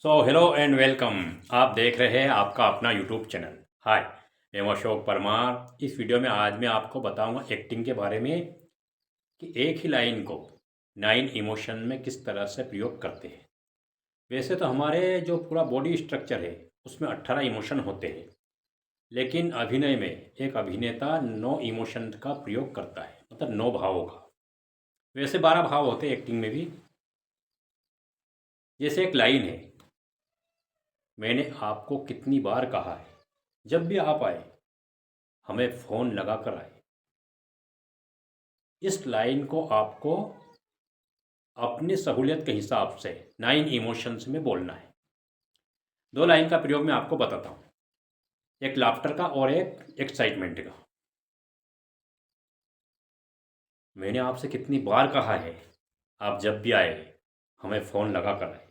Hello and welcome. आप देख रहे हैं आपका अपना यूट्यूब चैनल। हाय, मैं हूं अशोक परमार। इस वीडियो में आज मैं आपको बताऊंगा एक्टिंग के बारे में कि एक ही लाइन को 9 इमोशन में किस तरह से प्रयोग करते हैं। वैसे तो हमारे जो पूरा बॉडी स्ट्रक्चर है उसमें 18 इमोशन होते हैं, लेकिन अभिनय में एक अभिनेता 9 इमोशन का प्रयोग करता है, मतलब 9 भावों का। वैसे 12 भाव होते हैं एक्टिंग में भी। जैसे एक लाइन है, मैंने आपको कितनी बार कहा है, जब भी आप आए हमें फ़ोन लगा कर आए। इस लाइन को आपको अपनी सहूलियत के हिसाब से 9 इमोशंस में बोलना है। दो लाइन का प्रयोग मैं आपको बताता हूँ, एक लाफ्टर का और एक एक्साइटमेंट का। मैंने आपसे कितनी बार कहा है, आप जब भी आए हमें फ़ोन लगा कर आए।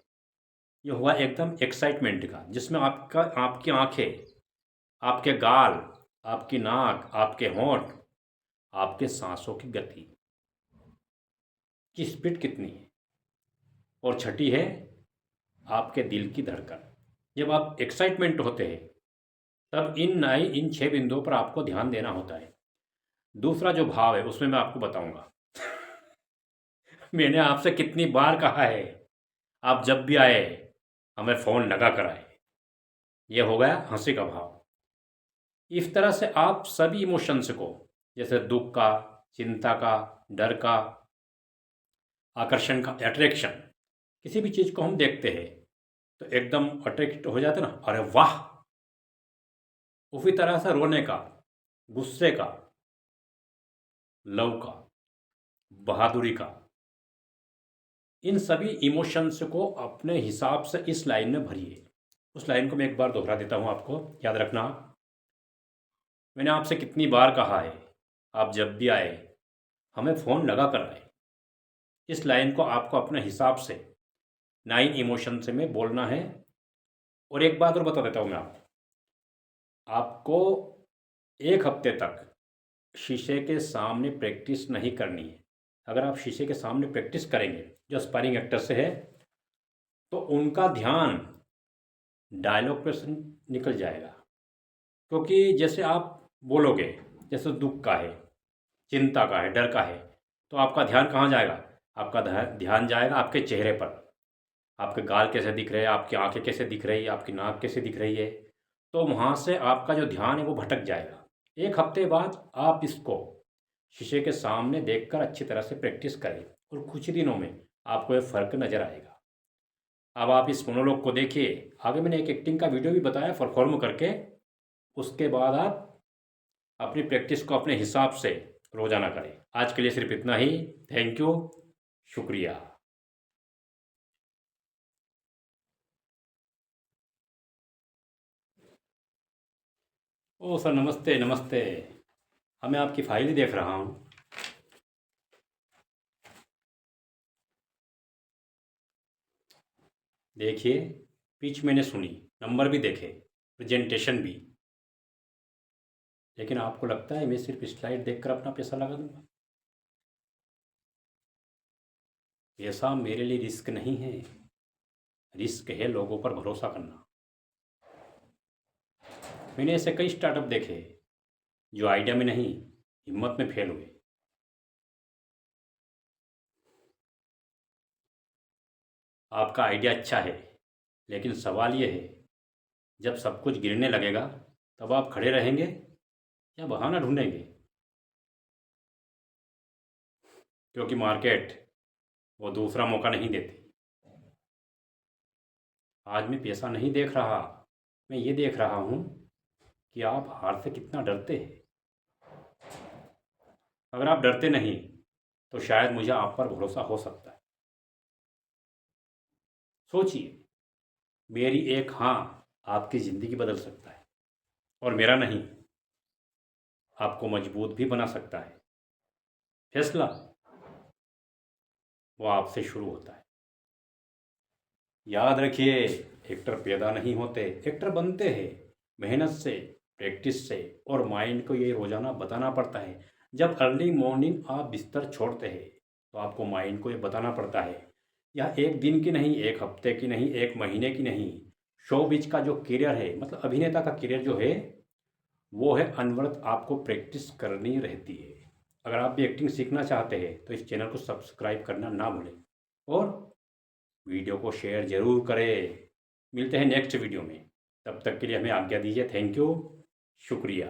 ये हुआ एकदम एक्साइटमेंट का, जिसमें आपकी आंखें, आपके गाल, आपकी नाक, आपके होंठ, आपके सांसों की गति की स्पीड कितनी है। और छठी है आपके दिल की धड़कन। जब आप एक्साइटमेंट होते हैं तब इन 6 बिंदुओं पर आपको ध्यान देना होता है। दूसरा जो भाव है उसमें मैं आपको बताऊंगा। मैंने आपसे कितनी बार कहा है, आप जब भी आए हमें फ़ोन लगा कर आए। ये हो गया हंसी का भाव। इस तरह से आप सभी इमोशंस को, जैसे दुख का, चिंता का, डर का, आकर्षण का, अट्रैक्शन, किसी भी चीज़ को हम देखते हैं तो एकदम अट्रैक्ट हो जाते ना, अरे वाह। उसी तरह से रोने का, गुस्से का, लव का, बहादुरी का, इन सभी इमोशंस को अपने हिसाब से इस लाइन में भरिए। उस लाइन को मैं एक बार दोहरा देता हूँ, आपको याद रखना। मैंने आपसे कितनी बार कहा है, आप जब भी आए हमें फ़ोन लगा कर आए। इस लाइन को आपको अपने हिसाब से 9 इमोशन से में बोलना है। और एक बात और बता देता हूँ मैं आपको 1 हफ्ते तक शीशे के सामने प्रैक्टिस नहीं करनी है। अगर आप शीशे के सामने प्रैक्टिस करेंगे, जो स्पारिंग एक्टर से है, तो उनका ध्यान डायलॉग पे से निकल जाएगा। क्योंकि जैसे आप बोलोगे, जैसे दुख का है, चिंता का है, डर का है, तो आपका ध्यान कहाँ जाएगा? आपका ध्यान जाएगा आपके चेहरे पर। आपके गाल कैसे दिख रहे हैं, आपकी आंखें कैसे दिख रही है, आपकी नाक कैसे दिख रही है। तो वहाँ से आपका जो ध्यान है वो भटक जाएगा। 1 हफ्ते बाद आप इसको शीशे के सामने देखकर अच्छी तरह से प्रैक्टिस करें और कुछ ही दिनों में आपको ये फ़र्क नज़र आएगा। अब आप इस मोनोलॉग को देखिए। आगे मैंने एक एक्टिंग का वीडियो भी बताया परफॉर्म करके। उसके बाद आप अपनी प्रैक्टिस को अपने हिसाब से रोज़ाना करें। आज के लिए सिर्फ इतना ही। थैंक यू, शुक्रिया। ओ सर, नमस्ते नमस्ते। हाँ, मैं आपकी फाइल ही देख रहा हूँ। देखिए, पिच मैंने सुनी, नंबर भी देखे, प्रेजेंटेशन भी। लेकिन आपको लगता है मैं सिर्फ स्लाइड देखकर अपना पैसा लगा दूंगा? पैसा मेरे लिए रिस्क नहीं है। रिस्क है लोगों पर भरोसा करना। मैंने ऐसे कई स्टार्टअप देखे जो आइडिया में नहीं, हिम्मत में फेल हुए। आपका आइडिया अच्छा है, लेकिन सवाल ये है, जब सब कुछ गिरने लगेगा तब आप खड़े रहेंगे या बहाना ढूंढेंगे? क्योंकि मार्केट वो दूसरा मौका नहीं देती। आज मैं पैसा नहीं देख रहा, मैं ये देख रहा हूँ कि आप हार से कितना डरते हैं। अगर आप डरते नहीं तो शायद मुझे आप पर भरोसा हो सकता है। सोचिए, मेरी एक हाँ आपकी ज़िंदगी बदल सकता है, और मेरा नहीं आपको मजबूत भी बना सकता है। फैसला वो आपसे शुरू होता है। याद रखिए, एक्टर पैदा नहीं होते, एक्टर बनते हैं मेहनत से, प्रैक्टिस से, और माइंड को ये रोज़ाना बताना पड़ता है। जब अर्ली मॉर्निंग आप बिस्तर छोड़ते हैं तो आपको माइंड को ये बताना पड़ता है यह एक दिन की नहीं, एक हफ्ते की नहीं, एक महीने की नहीं, शोबिज का जो करियर है, मतलब अभिनेता का करियर जो है, वो है अनवरत आपको प्रैक्टिस करनी रहती है। अगर आप भी एक्टिंग सीखना चाहते हैं तो इस चैनल को सब्सक्राइब करना ना भूलें और वीडियो को शेयर ज़रूर करें। मिलते हैं नेक्स्ट वीडियो में, तब तक के लिए हमें आज्ञा दीजिए। थैंक यू, शुक्रिया।